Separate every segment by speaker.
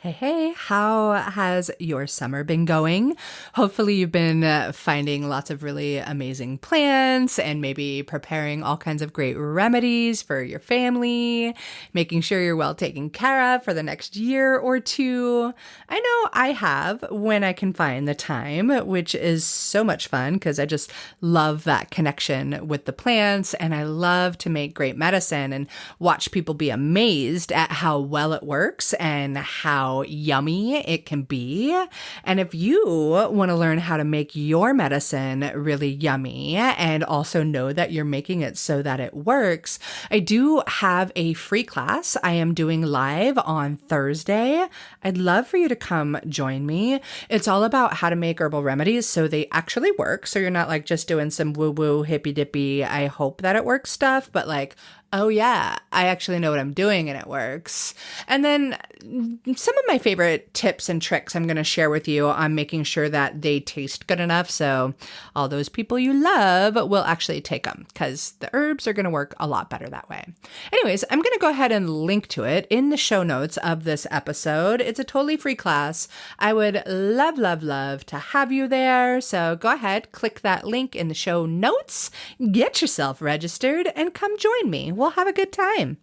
Speaker 1: Hey, how has your summer been going? Hopefully, you've been finding lots of really amazing plants and maybe preparing all kinds of great remedies for your family, making sure you're well taken care of for the next year or two. I know I have when I can find the time, which is so much fun because I just love that connection with the plants and I love to make great medicine and watch people be amazed at how well it works and how yummy it can be. And if you want to learn how to make your medicine really yummy and also know that you're making it so that it works, I do have a free class I am doing live on Thursday. I'd love for you to come join me. It's all about how to make herbal remedies so they actually work. So you're not like just doing some woo-woo, hippy-dippy, I hope that it works stuff, but like, oh yeah, I actually know what I'm doing and it works. And then some of my favorite tips and tricks I'm going to share with you on making sure that they taste good enough so all those people you love will actually take them because the herbs are going to work a lot better that way. Anyways, I'm going to go ahead and link to it in the show notes of this episode. It's a totally free class. I would love, love, love to have you there. So go ahead, click that link in the show notes, get yourself registered, and come join me. We'll have a good time.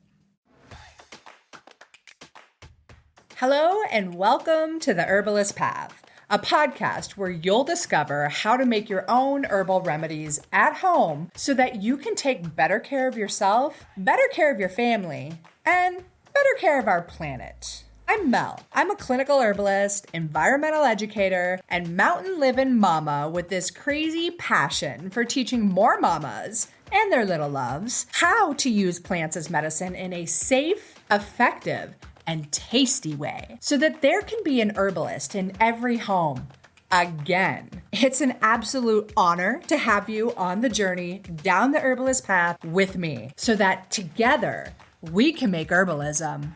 Speaker 1: Hello and welcome to the Herbalist Path, a podcast where you'll discover how to make your own herbal remedies at home so that you can take better care of yourself, better care of your family, and better care of our planet. I'm Mel. I'm a clinical herbalist, environmental educator, and mountain living mama with this crazy passion for teaching more mamas and their little loves how to use plants as medicine in a safe, effective, and tasty way so that there can be an herbalist in every home. Again, it's an absolute honor to have you on the journey down the herbalist path with me so that together we can make herbalism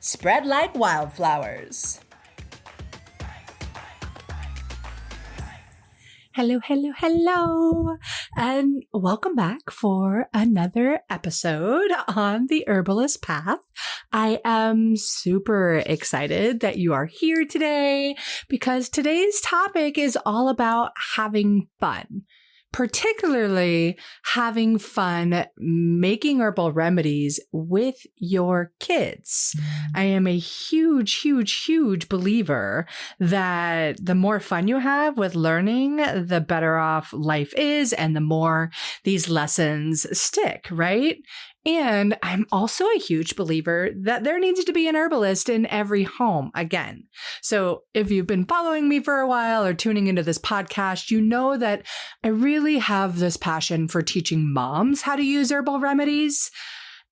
Speaker 1: #spread like wildflowers. Hello, hello, hello, and welcome back for another episode on the Herbalist Path. I am super excited that you are here today because today's topic is all about having fun. Particularly having fun making herbal remedies with your kids. I am a huge, huge, huge believer that the more fun you have with learning, the better off life is and the more these lessons stick, right? And I'm also a huge believer that there needs to be an herbalist in every home again. So if you've been following me for a while or tuning into this podcast, you know that I really have this passion for teaching moms how to use herbal remedies.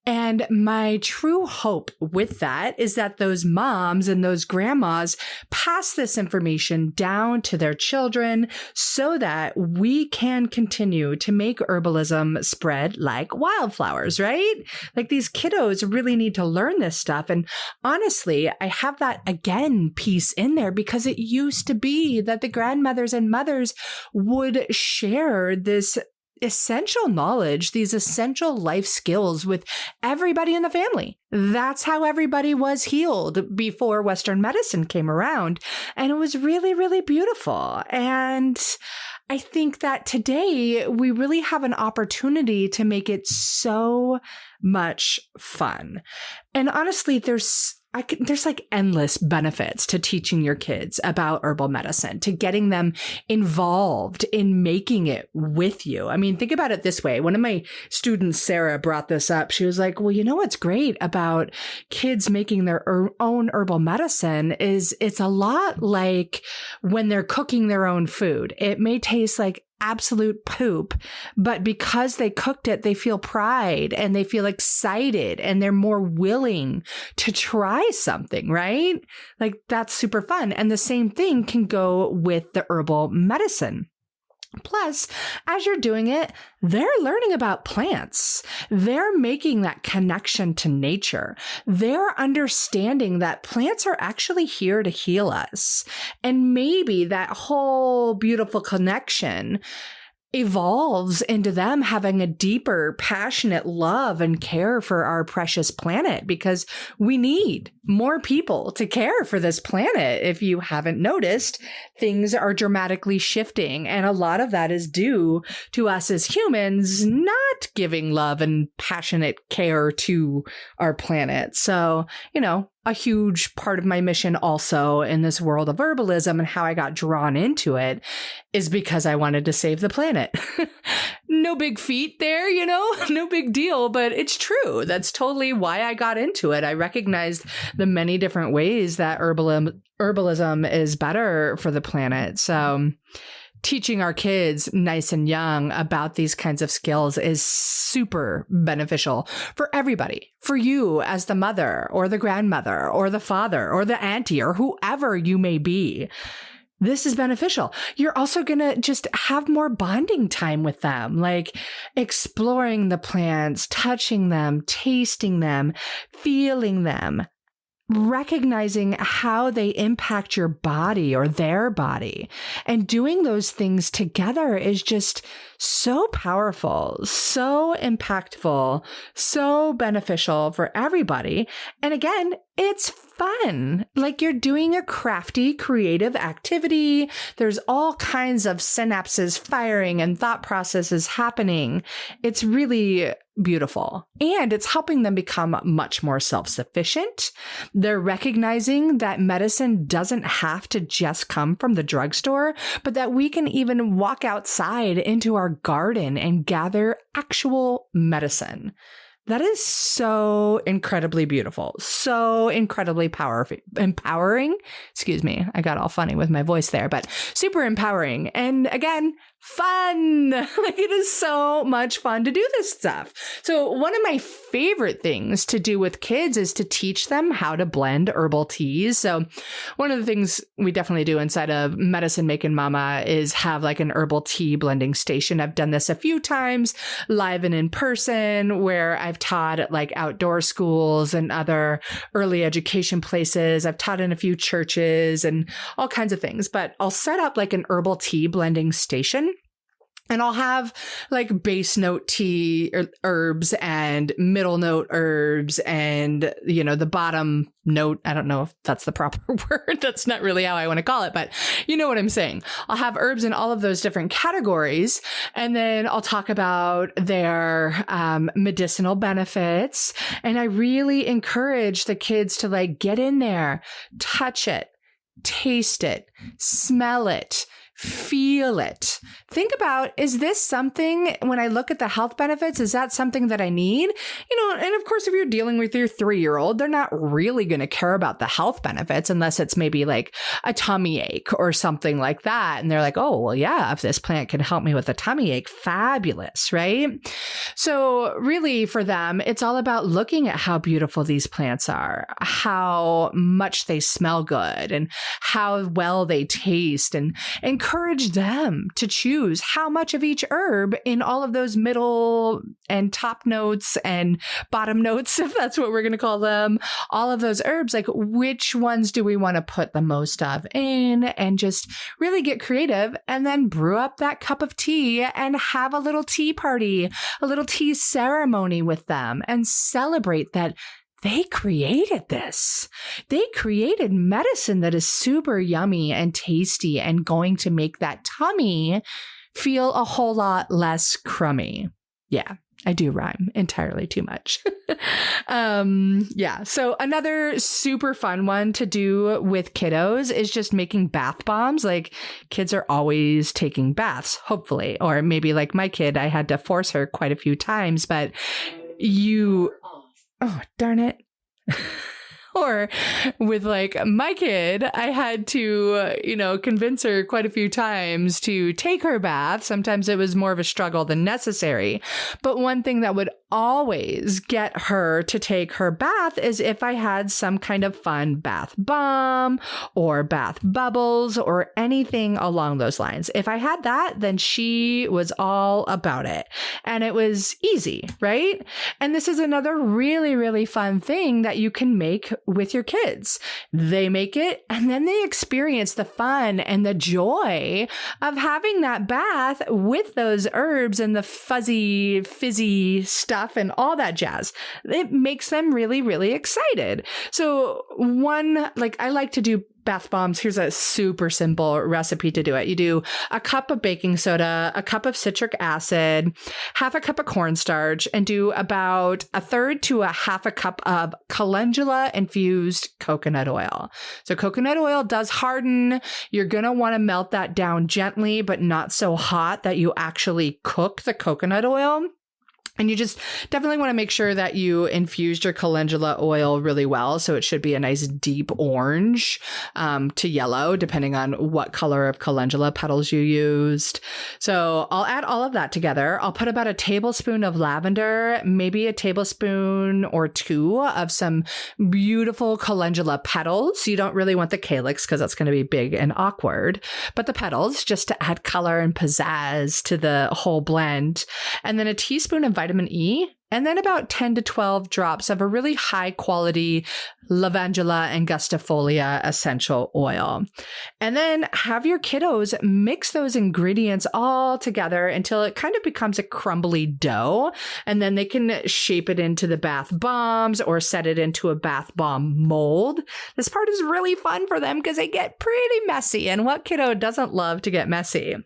Speaker 1: And my true hope with that is that those moms and those grandmas pass this information down to their children so that we can continue to make herbalism spread like wildflowers, right? Like these kiddos really need to learn this stuff. And honestly, I have that again piece in there because it used to be that the grandmothers and mothers would share this essential knowledge, these essential life skills with everybody in the family. That's how everybody was healed before Western medicine came around. And it was really, really beautiful. And I think that today we really have an opportunity to make it so much fun. And honestly, there's like endless benefits to teaching your kids about herbal medicine, to getting them involved in making it with you. I mean, think about it this way. One of my students, Sarah, brought this up. She was like, well, you know what's great about kids making their own herbal medicine is it's a lot like when they're cooking their own food. It may taste like absolute poop, but because they cooked it, they feel pride and they feel excited and they're more willing to try something, right? Like that's super fun. And the same thing can go with the herbal medicine. Plus, as you're doing it, they're learning about plants. They're making that connection to nature. They're understanding that plants are actually here to heal us. And maybe that whole beautiful connection evolves into them having a deeper, passionate love and care for our precious planet, because we need more people to care for this planet. If you haven't noticed, things are dramatically shifting. And a lot of that is due to us as humans not giving love and passionate care to our planet. So, a huge part of my mission also in this world of herbalism and how I got drawn into it is because I wanted to save the planet. No big feat there, no big deal, but it's true. That's totally why I got into it. I recognized the many different ways that herbalism is better for the planet. So teaching our kids nice and young about these kinds of skills is super beneficial for everybody, for you as the mother or the grandmother or the father or the auntie or whoever you may be. This is beneficial. You're also going to just have more bonding time with them, like exploring the plants, touching them, tasting them, feeling them, recognizing how they impact your body or their body. And doing those things together is just so powerful, so impactful, so beneficial for everybody. And again, it's fun. Like you're doing a crafty, creative activity. There's all kinds of synapses firing and thought processes happening. It's really beautiful. And it's helping them become much more self-sufficient. They're recognizing that medicine doesn't have to just come from the drugstore, but that we can even walk outside into our garden and gather actual medicine. That is so incredibly beautiful, so incredibly empowering. Excuse me, I got all funny with my voice there, but super empowering. And again, fun. Like it is so much fun to do this stuff. So one of my favorite things to do with kids is to teach them how to blend herbal teas. So one of the things we definitely do inside of Medicine Making Mama is have like an herbal tea blending station. I've done this a few times live and in person, where I've taught at like outdoor schools and other early education places. I've taught in a few churches and all kinds of things, but I'll set up like an herbal tea blending station. And I'll have like base note tea herbs and middle note herbs and, the bottom note. I don't know if that's the proper word. That's not really how I want to call it, but you know what I'm saying. I'll have herbs in all of those different categories. And then I'll talk about their medicinal benefits. And I really encourage the kids to like get in there, touch it, taste it, smell it, feel it. Think about, is this something, when I look at the health benefits, is that something that I need? And of course, if you're dealing with your 3-year-old, they're not really going to care about the health benefits unless it's maybe like a tummy ache or something like that. And they're like, oh, well, yeah, if this plant can help me with a tummy ache, fabulous, right? So really for them, it's all about looking at how beautiful these plants are, how much they smell good and how well they taste, and encourage them to choose how much of each herb in all of those middle and top notes and bottom notes, if that's what we're going to call them, all of those herbs, like which ones do we want to put the most of in, and just really get creative and then brew up that cup of tea and have a little tea party, a little tea ceremony with them and celebrate that they created this. They created medicine that is super yummy and tasty and going to make that tummy feel a whole lot less crummy. Yeah, I do rhyme entirely too much. So another super fun one to do with kiddos is just making bath bombs. Like kids are always taking baths, hopefully. Or maybe like my kid, I had to force her quite a few times, but oh, darn it. Or with like my kid, I had to, convince her quite a few times to take her bath. Sometimes it was more of a struggle than necessary. But one thing that would always get her to take her bath is if I had some kind of fun bath bomb or bath bubbles or anything along those lines. If I had that, then she was all about it. And it was easy, right? And this is another really, really fun thing that you can make with your kids. They make it and then they experience the fun and the joy of having that bath with those herbs and the fuzzy, fizzy stuff and all that jazz. It makes them really, really excited. So I like to do bath bombs. Here's a super simple recipe to do it. You do a cup of baking soda, a cup of citric acid, half a cup of cornstarch, and do about a third to a half a cup of calendula infused coconut oil. So coconut oil does harden. You're going to want to melt that down gently, but not so hot that you actually cook the coconut oil. And you just definitely want to make sure that you infused your calendula oil really well. So it should be a nice deep orange to yellow, depending on what color of calendula petals you used. So I'll add all of that together. I'll put about a tablespoon of lavender, maybe a tablespoon or two of some beautiful calendula petals. You don't really want the calyx because that's going to be big and awkward, but the petals just to add color and pizzazz to the whole blend. And then a teaspoon of vitamin E, and then about 10 to 12 drops of a really high quality lavandula angustifolia essential oil. And then have your kiddos mix those ingredients all together until it kind of becomes a crumbly dough. And then they can shape it into the bath bombs or set it into a bath bomb mold. This part is really fun for them because they get pretty messy. And what kiddo doesn't love to get messy?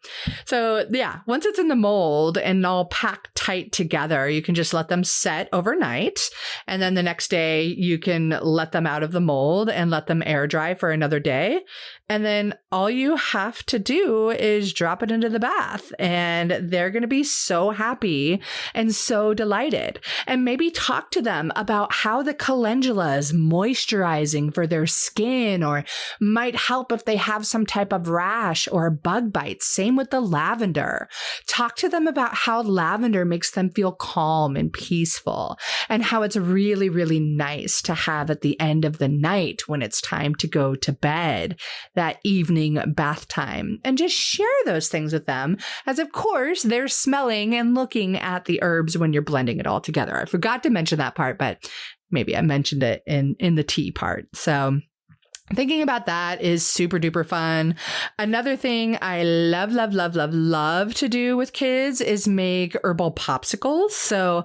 Speaker 1: So yeah, once it's in the mold and all packed tight together, you can just let them set overnight. And then the next day you can let them out of the mold and let them air dry for another day. And then all you have to do is drop it into the bath and they're going to be so happy and so delighted. And maybe talk to them about how the calendula is moisturizing for their skin or might help if they have some type of rash or bug bites. Same with the lavender. Talk to them about how lavender makes them feel calm and peaceful and how it's really, really nice to have at the end of the night when it's time to go to bed, that evening bath time, and just share those things with them as of course they're smelling and looking at the herbs when you're blending it all together. I forgot to mention that part, but maybe I mentioned it in the tea part. So thinking about that is super duper fun. Another thing I love to do with kids is make herbal popsicles. So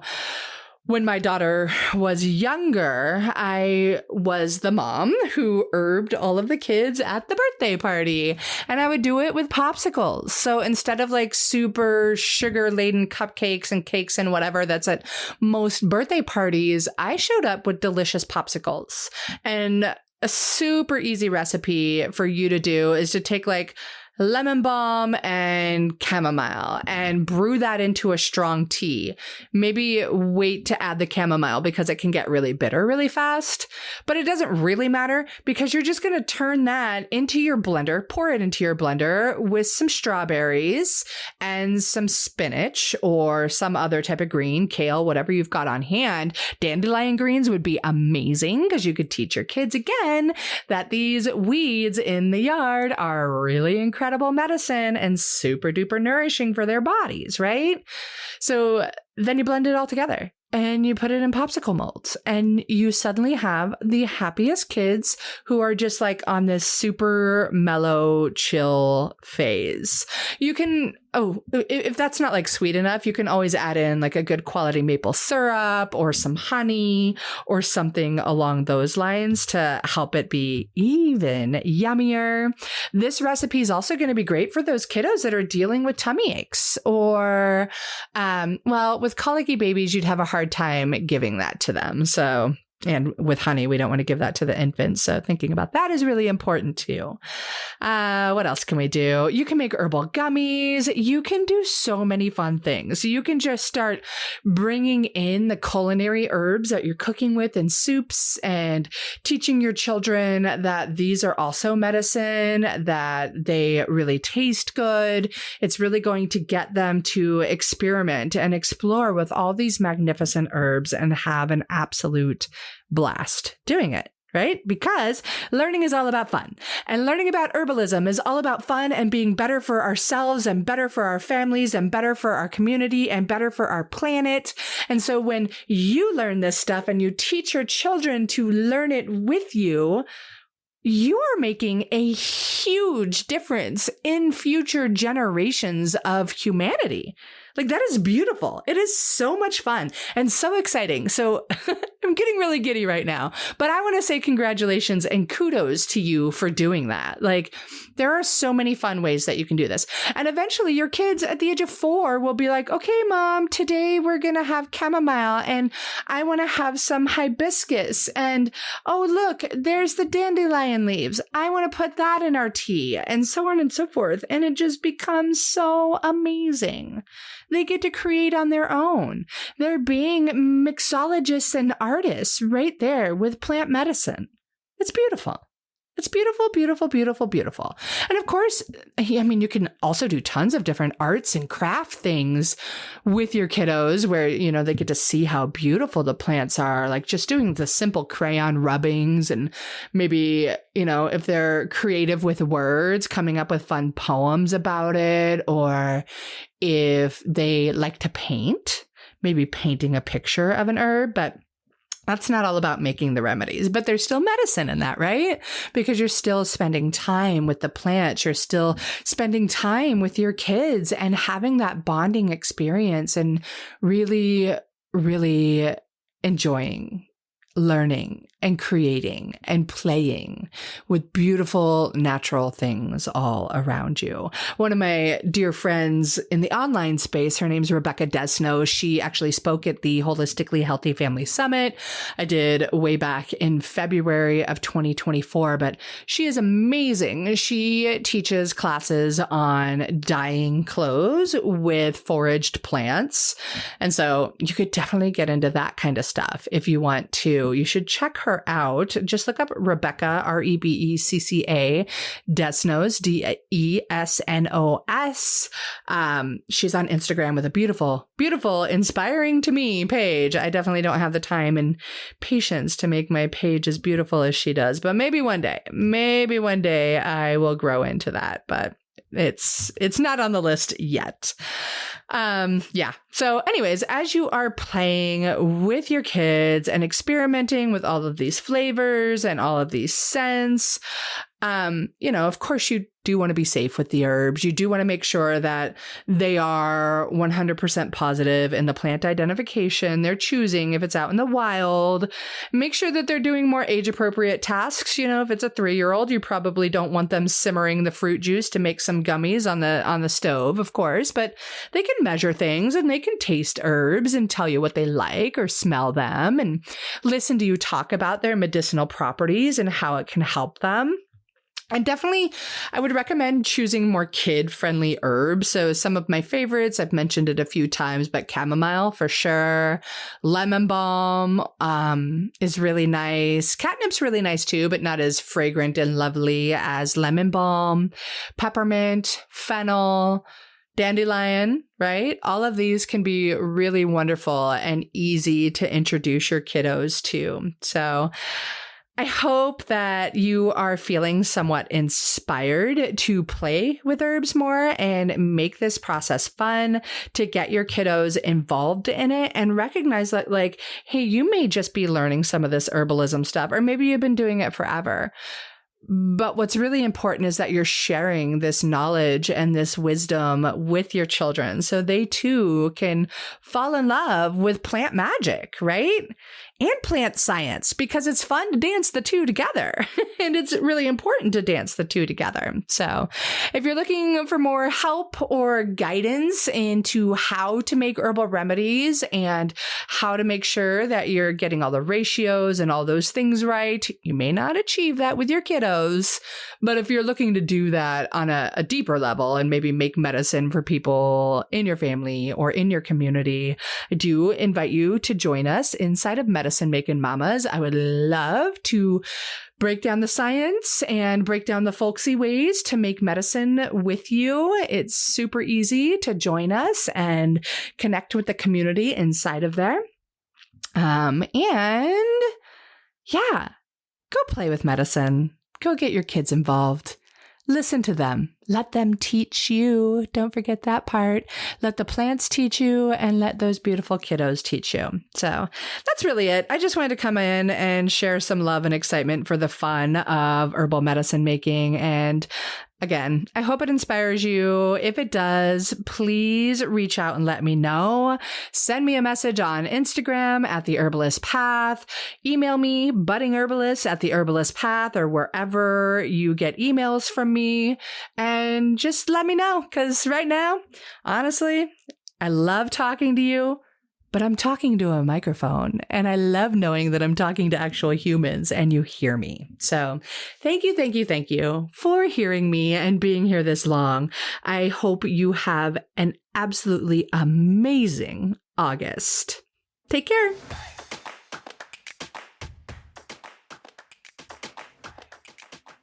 Speaker 1: when my daughter was younger, I was the mom who herbed all of the kids at the birthday party, and I would do it with popsicles. So instead of like super sugar-laden cupcakes and cakes and whatever that's at most birthday parties, I showed up with delicious popsicles. And a super easy recipe for you to do is to take like lemon balm and chamomile and brew that into a strong tea. Maybe wait to add the chamomile because it can get really bitter really fast, but it doesn't really matter because you're just going to turn that into your blender, pour it into your blender with some strawberries and some spinach or some other type of green, kale, whatever you've got on hand. Dandelion greens would be amazing because you could teach your kids again that these weeds in the yard are really incredible medicine and super duper nourishing for their bodies, right? So then you blend it all together and you put it in popsicle molds and you suddenly have the happiest kids who are just like on this super mellow, chill phase. You can, if that's not like sweet enough, you can always add in like a good quality maple syrup or some honey or something along those lines to help it be even yummier. This recipe is also going to be great for those kiddos that are dealing with tummy aches or, with colicky babies, you'd have a hard time giving that to them. So, and with honey, we don't want to give that to the infants. So thinking about that is really important too. What else can we do? You can make herbal gummies. You can do so many fun things. You can just start bringing in the culinary herbs that you're cooking with in soups and teaching your children that these are also medicine, that they really taste good. It's really going to get them to experiment and explore with all these magnificent herbs and have an absolute blast doing it. right? Because learning is all about fun. And learning about herbalism is all about fun and being better for ourselves and better for our families and better for our community and better for our planet. And so when you learn this stuff and you teach your children to learn it with you, you are making a huge difference in future generations of humanity. Like, that is beautiful. It is so much fun and so exciting. So I'm getting really giddy right now, but I want to say congratulations and kudos to you for doing that. Like, there are so many fun ways that you can do this. And eventually your kids at the age of 4 will be like, okay, Mom, today we're going to have chamomile and I want to have some hibiscus. And oh, look, there's the dandelion leaves. I want to put that in our tea, and so on and so forth. And it just becomes so amazing. They get to create on their own. They're being mixologists and artists right there with plant medicine. It's beautiful. It's beautiful, beautiful, beautiful, beautiful. And of course, I mean, you can also do tons of different arts and craft things with your kiddos where, you know, they get to see how beautiful the plants are, like just doing the simple crayon rubbings, and maybe, you know, if they're creative with words, coming up with fun poems about it, or if they like to paint, maybe painting a picture of an herb. But that's not all about making the remedies, but there's still medicine in that, right? Because you're still spending time with the plants. You're still spending time with your kids and having that bonding experience and really, really enjoying learning and creating and playing with beautiful natural things all around you. One of my dear friends in the online space, her name's Rebecca Desno. She actually spoke at the Holistically Healthy Family Summit I did way back in February of 2024, but she is amazing. She teaches classes on dyeing clothes with foraged plants. And so you could definitely get into that kind of stuff if you want to. You should check her out. Just look up Rebecca, Rebecca Desnos, Desnos. She's on Instagram with a beautiful, beautiful, inspiring to me page. I definitely don't have the time and patience to make my page as beautiful as she does, but maybe one day I will grow into that, but it's not on the list yet. Yeah. So anyways, as you are playing with your kids and experimenting with all of these flavors and all of these scents, you know, of course you do want to be safe with the herbs. You do want to make sure that they are 100% positive in the plant identification they're choosing if it's out in the wild. Make sure that they're doing more age-appropriate tasks. You know, if it's a 3-year-old, you probably don't want them simmering the fruit juice to make some gummies on the stove, of course, but they can measure things and they can taste herbs and tell you what they like or smell them and listen to you talk about their medicinal properties and how it can help them. And definitely, I would recommend choosing more kid-friendly herbs. So some of my favorites, I've mentioned it a few times, but chamomile for sure. Lemon balm is really nice. Catnip's really nice too, but not as fragrant and lovely as lemon balm. Peppermint, fennel, dandelion, right? All of these can be really wonderful and easy to introduce your kiddos to. So I hope that you are feeling somewhat inspired to play with herbs more and make this process fun, to get your kiddos involved in it and recognize that, like, hey, you may just be learning some of this herbalism stuff, or maybe you've been doing it forever. But what's really important is that you're sharing this knowledge and this wisdom with your children so they too can fall in love with plant magic, right? And plant science, because it's fun to dance the two together. And it's really important to dance the two together. So if you're looking for more help or guidance into how to make herbal remedies and how to make sure that you're getting all the ratios and all those things right, you may not achieve that with your kiddos. But if you're looking to do that on a deeper level and maybe make medicine for people in your family or in your community, I do invite you to join us inside of Medicine Making Mamas. I would love to break down the science and break down the folksy ways to make medicine with you. It's super easy to join us and connect with the community inside of there. And yeah, go play with medicine. Go get your kids involved. Listen to them. Let them teach you. Don't forget that part. Let the plants teach you and let those beautiful kiddos teach you. So that's really it. I just wanted to come in and share some love and excitement for the fun of herbal medicine making. And again, I hope it inspires you. If it does, please reach out and let me know. Send me a message on Instagram at The Herbalist Path. Email me, buddingherbalist at The Herbalist Path, or wherever you get emails from me. And just let me know, because right now, honestly, I love talking to you. But I'm talking to a microphone, and I love knowing that I'm talking to actual humans and you hear me. So thank you for hearing me and being here this long. I hope you have an absolutely amazing August. Take care.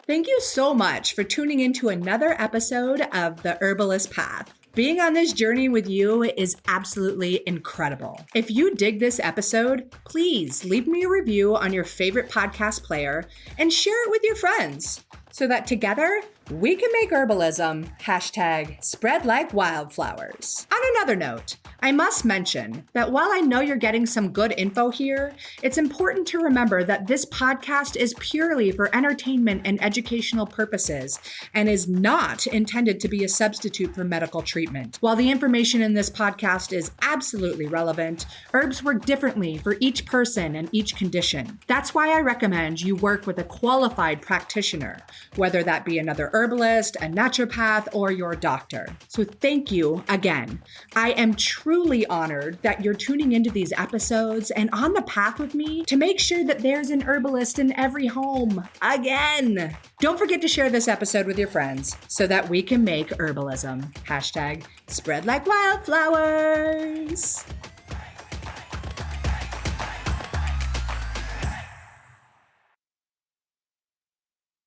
Speaker 1: Thank you so much for tuning into another episode of The Herbalist Path. Being on this journey with you is absolutely incredible. If you dig this episode, please leave me a review on your favorite podcast player and share it with your friends so that together we can make herbalism #spread like wildflowers. On another note, I must mention that while I know you're getting some good info here, it's important to remember that this podcast is purely for entertainment and educational purposes and is not intended to be a substitute for medical treatment. While the information in this podcast is absolutely relevant, herbs work differently for each person and each condition. That's why I recommend you work with a qualified practitioner, whether that be another herbalist, a naturopath, or your doctor. So thank you again. I am truly honored that you're tuning into these episodes and on the path with me to make sure that there's an herbalist in every home again. Don't forget to share this episode with your friends so that we can make herbalism #spread like wildflowers.